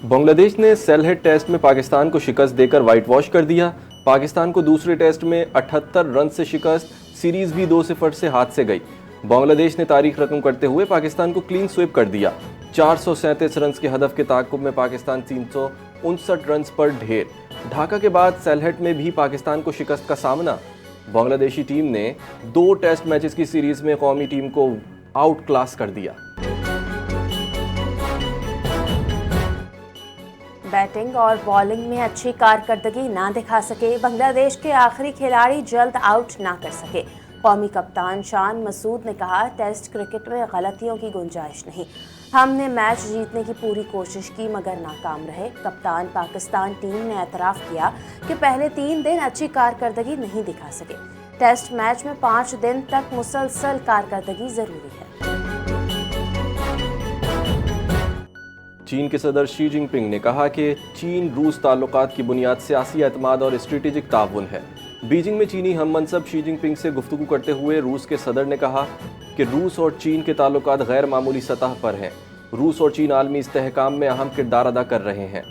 بنگلہ دیش نے سیلہٹ ٹیسٹ میں پاکستان کو شکست دے کر وائٹ واش کر دیا۔ پاکستان کو دوسرے ٹیسٹ میں 78 رن سے شکست، سیریز بھی 2-0 سے ہاتھ سے گئی۔ بنگلہ دیش نے تاریخ رقم کرتے ہوئے پاکستان کو کلین سویپ کر دیا۔ 437 رنز کے ہدف کے تعاقب میں پاکستان 359 رنز پر ڈھیر۔ ڈھاکہ کے بعد سیلہٹ میں بھی پاکستان کو شکست کا سامنا۔ بنگلہ دیشی ٹیم نے 2 ٹیسٹ میچز کی سیریز میں قومی ٹیم کو آؤٹ کلاس کر دیا۔ بیٹنگ اور بالنگ میں اچھی کارکردگی نہ دکھا سکے، بنگلہ دیش کے آخری کھلاڑی جلد آؤٹ نہ کر سکے۔ قومی کپتان شان مسعود نے کہا، ٹیسٹ کرکٹ میں غلطیوں کی گنجائش نہیں، ہم نے میچ جیتنے کی پوری کوشش کی مگر ناکام رہے۔ کپتان پاکستان ٹیم نے اعتراف کیا کہ پہلے 3 دن اچھی کارکردگی نہیں دکھا سکے، ٹیسٹ میچ میں 5 دن تک مسلسل کارکردگی ضروری ہے۔ چین کے صدر شی جن پنگ نے کہا کہ چین روس تعلقات کی بنیاد سیاسی اعتماد اور اسٹریٹجک تعاون ہے۔ بیجنگ میں چینی ہم منصب شی جن پنگ سے گفتگو کرتے ہوئے روس کے صدر نے کہا کہ روس اور چین کے تعلقات غیر معمولی سطح پر ہیں۔ روس اور چین عالمی استحکام میں اہم کردار ادا کر رہے ہیں۔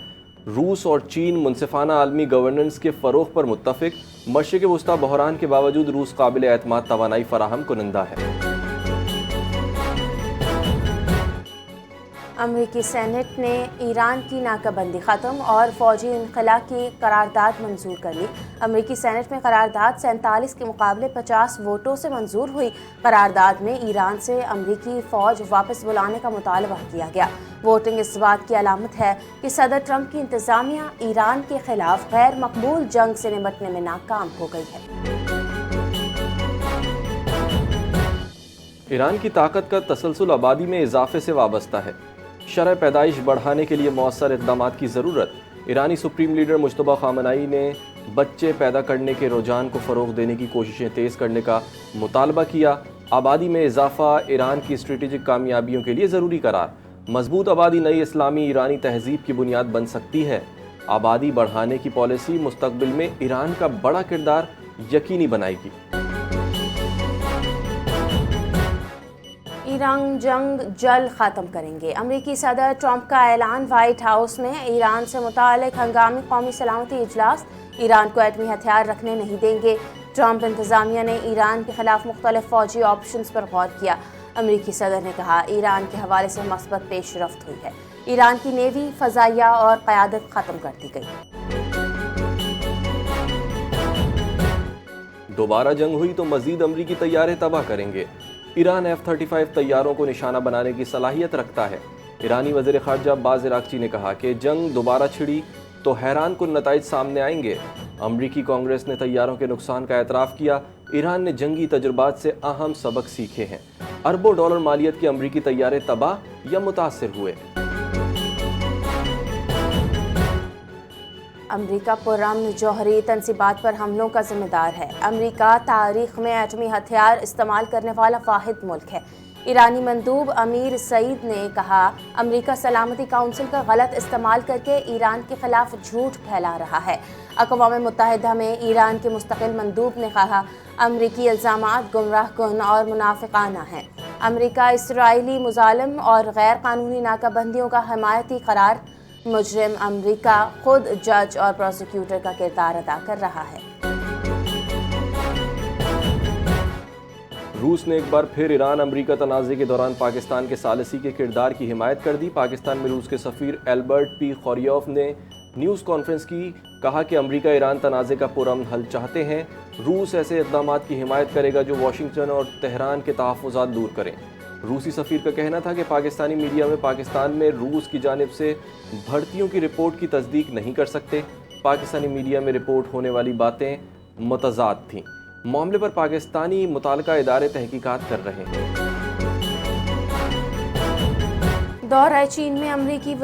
روس اور چین منصفانہ عالمی گورننس کے فروغ پر متفق۔ مشرق وسطیٰ بحران کے باوجود روس قابل اعتماد توانائی فراہم کنندہ ہے۔ امریکی سینٹ نے ایران کی ناکہ بندی ختم اور فوجی انخلا کی قرارداد منظور کر لی۔ امریکی سینٹ میں قرارداد 47 کے مقابلے 50 ووٹوں سے منظور ہوئی۔ قرارداد میں ایران سے امریکی فوج واپس بلانے کا مطالبہ کیا گیا۔ ووٹنگ اس بات کی علامت ہے کہ صدر ٹرمپ کی انتظامیہ ایران کے خلاف غیر مقبول جنگ سے نمٹنے میں ناکام ہو گئی ہے۔ ایران کی طاقت کا تسلسل آبادی میں اضافے سے وابستہ ہے۔ شرح پیدائش بڑھانے کے لیے مؤثر اقدامات کی ضرورت۔ ایرانی سپریم لیڈر مجتبیٰ خامنہئی نے بچے پیدا کرنے کے رجحان کو فروغ دینے کی کوششیں تیز کرنے کا مطالبہ کیا۔ آبادی میں اضافہ ایران کی اسٹریٹجک کامیابیوں کے لیے ضروری قرار۔ مضبوط آبادی نئی اسلامی ایرانی تہذیب کی بنیاد بن سکتی ہے۔ آبادی بڑھانے کی پالیسی مستقبل میں ایران کا بڑا کردار یقینی بنائے گی۔ ایران جنگ جلد ختم کریں گے، امریکی صدر ٹرمپ کا اعلان۔ وائٹ ہاؤس میں ایران سے متعلق ہنگامی قومی سلامتی اجلاس، ایران کو ایٹمی ہتھیار رکھنے نہیں دیں گے۔ ٹرمپ انتظامیہ نے ایران کے خلاف مختلف فوجی آپشنز پر غور کیا۔ امریکی صدر نے کہا، ایران کے حوالے سے مثبت پیش رفت ہوئی ہے، ایران کی نیوی، فضائیہ اور قیادت ختم کر دی گئی۔ دوبارہ جنگ ہوئی تو مزید امریکی طیارے تباہ کریں گے۔ ایران F-35 طیاروں کو نشانہ بنانے کی صلاحیت رکھتا ہے۔ ایرانی وزیر خارجہ عباس عراقچی نے کہا کہ جنگ دوبارہ چھڑی تو حیران کن نتائج سامنے آئیں گے۔ امریکی کانگریس نے طیاروں کے نقصان کا اعتراف کیا۔ ایران نے جنگی تجربات سے اہم سبق سیکھے ہیں۔ اربوں ڈالر مالیت کے امریکی طیارے تباہ یا متاثر ہوئے۔ امریکہ پرامن جوہری تنصیبات پر حملوں کا ذمہ دار ہے۔ امریکہ تاریخ میں ایٹمی ہتھیار استعمال کرنے والا واحد ملک ہے۔ ایرانی مندوب امیر سعید نے کہا، امریکہ سلامتی کونسل کا غلط استعمال کر کے ایران کے خلاف جھوٹ پھیلا رہا ہے۔ اقوام متحدہ میں ایران کے مستقل مندوب نے کہا، امریکی الزامات گمراہ کن اور منافقانہ ہیں۔ امریکہ اسرائیلی مظالم اور غیر قانونی ناکہ بندیوں کا حمایتی قرار۔ مجرم امریکہ خود جج اور پروسیکیوٹر کا کردار ادا کر رہا ہے۔ روس نے ایک بار پھر ایران امریکہ تنازع کے دوران پاکستان کے ثالثی کے کردار کی حمایت کر دی۔ پاکستان میں روس کے سفیر ایلبرٹ پی خوریوف نے نیوز کانفرنس کی، کہا کہ امریکہ ایران تنازع کا پرامن حل چاہتے ہیں۔ روس ایسے اقدامات کی حمایت کرے گا جو واشنگٹن اور تہران کے تحفظات دور کریں۔ روسی سفیر کا کہنا تھا کہ پاکستانی میڈیا میں پاکستان میں روس کی جانب سے بھرتیوں کی رپورٹ کی تصدیق نہیں کر سکتے۔ پاکستانی میڈیا میں رپورٹ ہونے والی باتیں متضاد تھیں۔ معاملے پر پاکستانی متعلقہ ادارے تحقیقات کر رہے ہیں۔ دورہ چین میں امریکی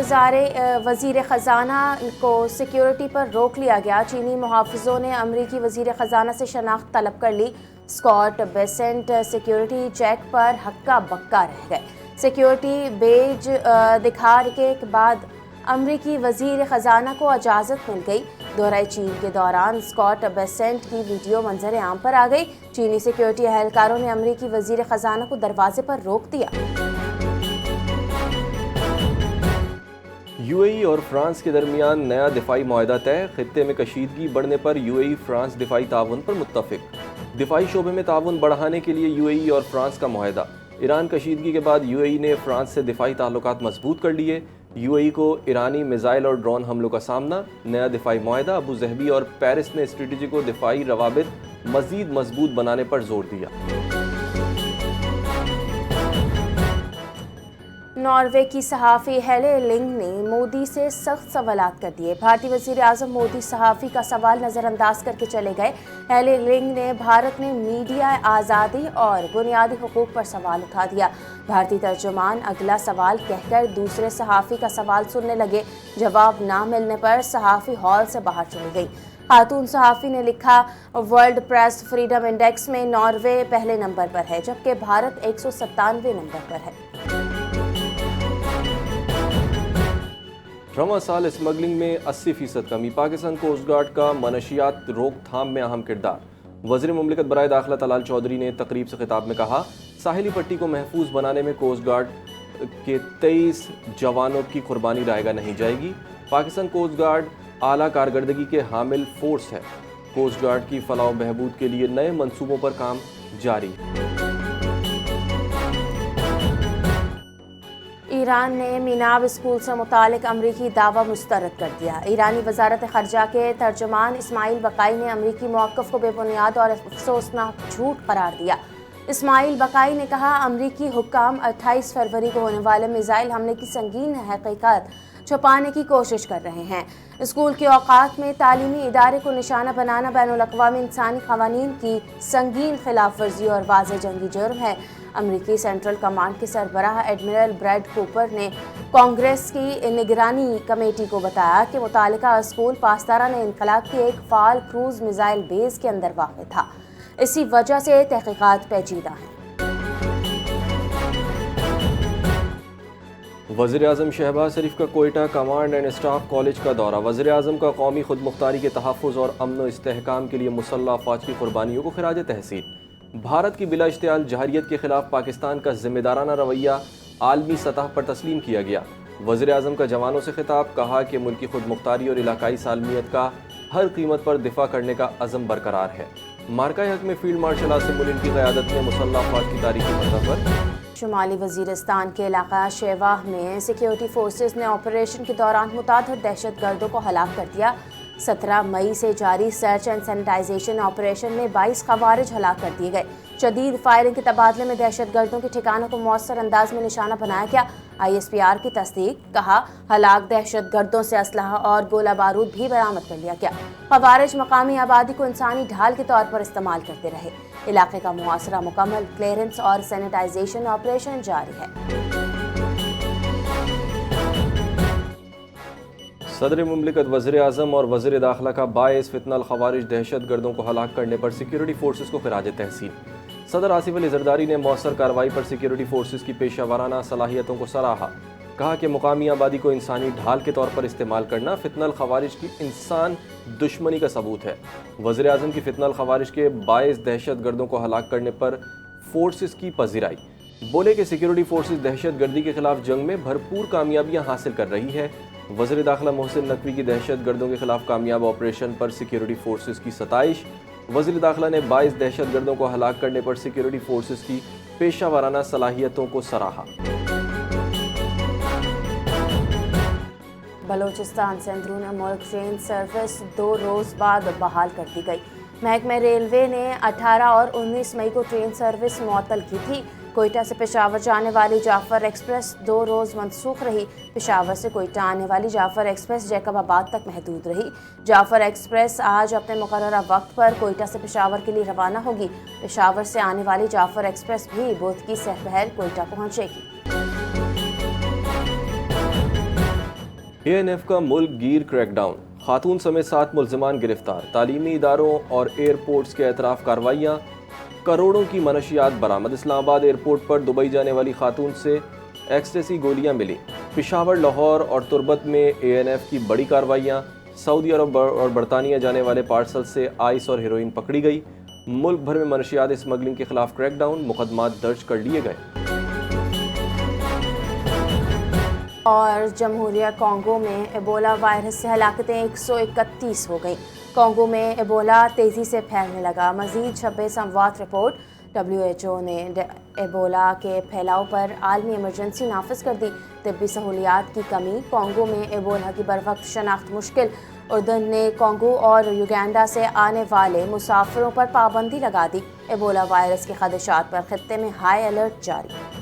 وزیر خزانہ کو سیکیورٹی پر روک لیا گیا۔ چینی محافظوں نے امریکی وزیر خزانہ سے شناخت طلب کر لی۔ اسکاٹ بیسنٹ سیکیورٹی چیک پر ہکا بکا رہ گئے۔ سیکیورٹی بیج دکھانے کے بعد امریکی وزیر خزانہ کو اجازت مل گئی۔ دورہ چین کے دوران اسکاٹ بیسنٹ کی ویڈیو منظر عام پر آ گئی۔ چینی سیکیورٹی اہلکاروں نے امریکی وزیر خزانہ کو دروازے پر روک دیا۔ UAE اور فرانس کے درمیان نیا دفاعی معاہدہ طے، خطے میں کشیدگی بڑھنے پر UAE فرانس دفاعی تعاون پر متفق۔ دفاعی شعبے میں تعاون بڑھانے کے لیے UAE اور فرانس کا معاہدہ۔ ایران کشیدگی کے بعد UAE نے فرانس سے دفاعی تعلقات مضبوط کر لیے۔ UAE کو ایرانی میزائل اور ڈرون حملوں کا سامنا، نیا دفاعی معاہدہ۔ ابوظہبی اور پیرس نے اسٹریٹجک و دفاعی روابط مزید مضبوط بنانے پر زور دیا۔ ناروے کی صحافی ہیلے لنگ نے مودی سے سخت سوالات کر دیے۔ بھارتی وزیر اعظم مودی صحافی کا سوال نظر انداز کر کے چلے گئے۔ ہیلے لنگ نے بھارت میں میڈیا آزادی اور بنیادی حقوق پر سوال اٹھا دیا۔ بھارتی ترجمان اگلا سوال کہہ کر دوسرے صحافی کا سوال سننے لگے۔ جواب نہ ملنے پر صحافی ہال سے باہر چلی گئی۔ خاتون صحافی نے لکھا، ورلڈ پریس فریڈم انڈیکس میں ناروے پہلے نمبر پر ہے جبکہ بھارت 197ویں نمبر پر ہے۔ رواں سال اسمگلنگ میں 80% کمی، پاکستان کوسٹ گارڈ کا منشیات روک تھام میں اہم کردار۔ وزیر مملکت برائے داخلہ طلال چودھری نے تقریب سے خطاب میں کہا، ساحلی پٹی کو محفوظ بنانے میں کوسٹ گارڈ کے 23 جوانوں کی قربانی رائے گاہ نہیں جائے گی۔ پاکستان کوسٹ گارڈ اعلیٰ کارکردگی کے حامل فورس ہے۔ کوسٹ گارڈ کی فلاح و بہبود کے لیے نئے منصوبوں پر کام جاری۔ ایران نے میناب اسکول سے متعلق امریکی دعویٰ مسترد کر دیا۔ ایرانی وزارت خارجہ کے ترجمان اسماعیل بقائی نے امریکی موقف کو بے بنیاد اور افسوسناک جھوٹ قرار دیا۔ اسماعیل بقائی نے کہا، امریکی حکام 28 فروری کو ہونے والے میزائل حملے کی سنگین حقیقت چھپانے کی کوشش کر رہے ہیں۔ اسکول کے اوقات میں تعلیمی ادارے کو نشانہ بنانا بین الاقوامی انسانی قوانین کی سنگین خلاف ورزی اور واضح جنگی جرم ہے۔ امریکی سینٹرل کمانڈ کے سربراہ ایڈمرل بریڈ کوپر نے کانگریس کی نگرانی کمیٹی کو بتایا کہ متعلقہ اسکول پاسداران انقلاب کے ایک فعال کروز میزائل بیس کے اندر واقع تھا۔ اسی وجہ سے تحقیقات پیچیدہ ہیں۔ وزیر اعظم شہباز شریف کا Quetta command and staff college کا دورہ۔ وزیر اعظم کا قومی خود مختاری کے تحفظ اور امن و استحکام کے لیے مسلح افواج کی قربانیوں کو خراج تحسین۔ بھارت کی بلا اشتعال جہریت کے خلاف پاکستان کا ذمہ دارانہ رویہ عالمی سطح پر تسلیم کیا گیا۔ وزیر اعظم کا جوانوں سے خطاب، کہا کہ ملکی خود مختاری اور علاقائی سالمیت کا ہر قیمت پر دفاع کرنے کا عزم برقرار ہے۔ مارکہ حق میں فیلڈ مارشل عاصم ملک کی قیادت میں مسلح افواج کی تاریخی فتح پر۔ شمالی وزیرستان کے علاقہ شیواہ میں سیکیورٹی فورسز نے آپریشن کے دوران متعدد دہشت گردوں کو ہلاک کر دیا۔ 17 مئی سے جاری سرچ اینڈ سینیٹائزیشن آپریشن میں 22 خوارج ہلاک کر دیے گئے۔ شدید فائرنگ کے تبادلے میں دہشت گردوں کے ٹھکانوں کو مؤثر انداز میں نشانہ بنایا گیا۔ ISPR کی تصدیق، کہا ہلاک دہشت گردوں سے اسلحہ اور گولہ بارود بھی برآمد کر لیا گیا۔ خوارج مقامی آبادی کو انسانی ڈھال کے طور پر استعمال کرتے رہے۔ علاقے کا محاصرہ مکمل، کلیئرنس اور سینیٹائزیشن آپریشن جاری ہے۔ صدر مملکت، وزیر اعظم اور وزیر داخلہ کا باعث فتنہ الخوارج دہشت گردوں کو ہلاک کرنے پر سیکیورٹی فورسز کو خراج تحسین۔ صدر آصف علی زرداری نے مؤثر کارروائی پر سیکیورٹی فورسز کی پیشہ ورانہ صلاحیتوں کو سراہا، کہا کہ مقامی آبادی کو انسانی ڈھال کے طور پر استعمال کرنا فتنہ الخوارج کی انسان دشمنی کا ثبوت ہے۔ وزیر اعظم کی فتنہ الخوارج کے باعث دہشت گردوں کو ہلاک کرنے پر فورسز کی پذیرائی، بولے کہ سیکیورٹی فورسز دہشت گردی کے خلاف جنگ میں بھرپور کامیابیاں حاصل کر رہی ہے۔ وزیر داخلہ محسن نقوی کی دہشت گردوں کے خلاف کامیاب آپریشن پر سیکیورٹی فورسز کی ستائش۔ وزیر داخلہ نے باعث دہشت گردوں کو ہلاک کرنے پر سیکیورٹی فورسز کی پیشہ ورانہ صلاحیتوں کو سراہا۔ بلوچستان سے اندرون ملک ٹرین سروس 2 روز بعد بحال کر دی گئی۔ محکمہ ریلوے نے 18 اور 19 مئی کو ٹرین سروس معطل کی تھی۔ کوئٹہ سے پشاور جانے والی جعفر ایکسپریس 2 روز منسوخ رہی۔ پشاور سے کوئٹہ آنے والی جعفر ایکسپریس جیکب آباد تک محدود رہی۔ جعفر ایکسپریس آج اپنے مقررہ وقت پر کوئٹہ سے پشاور کے لیے روانہ ہوگی۔ پشاور سے آنے والی جعفر ایکسپریس بھی بدھ کی سحر کوئٹہ پہنچے گی۔ ANF کا ملک گیر کریک ڈاؤن، خاتون سمیت 7 ملزمان گرفتار۔ تعلیمی اداروں اور ایئرپورٹس کے اعتراف کارروائیاں، کروڑوں کی منشیات برآمد۔ اسلام آباد ایئرپورٹ پر دبئی جانے والی خاتون سے ایکسٹیسی گولیاں ملی۔ پشاور، لاہور اور تربت میں ANF کی بڑی کارروائیاں، سعودی عرب اور برطانیہ جانے والے پارسل سے آئس اور ہیروئن پکڑی گئی۔ ملک بھر میں منشیات اسمگلنگ کے خلاف کریک ڈاؤن، مقدمات درج کر لیے گئے۔ اور جمہوریہ کانگو میں ایبولا وائرس سے ہلاکتیں 131 ہو گئیں۔ کانگو میں ایبولا تیزی سے پھیلنے لگا، مزید 26 اموات رپورٹ۔ WHO نے ایبولا کے پھیلاؤ پر عالمی ایمرجنسی نافذ کر دی۔ طبی سہولیات کی کمی، کانگو میں ایبولا کی بروقت شناخت مشکل۔ اردن نے کانگو اور یوگینڈا سے آنے والے مسافروں پر پابندی لگا دی۔ ایبولا وائرس کے خدشات پر خطے میں ہائی الرٹ جاری۔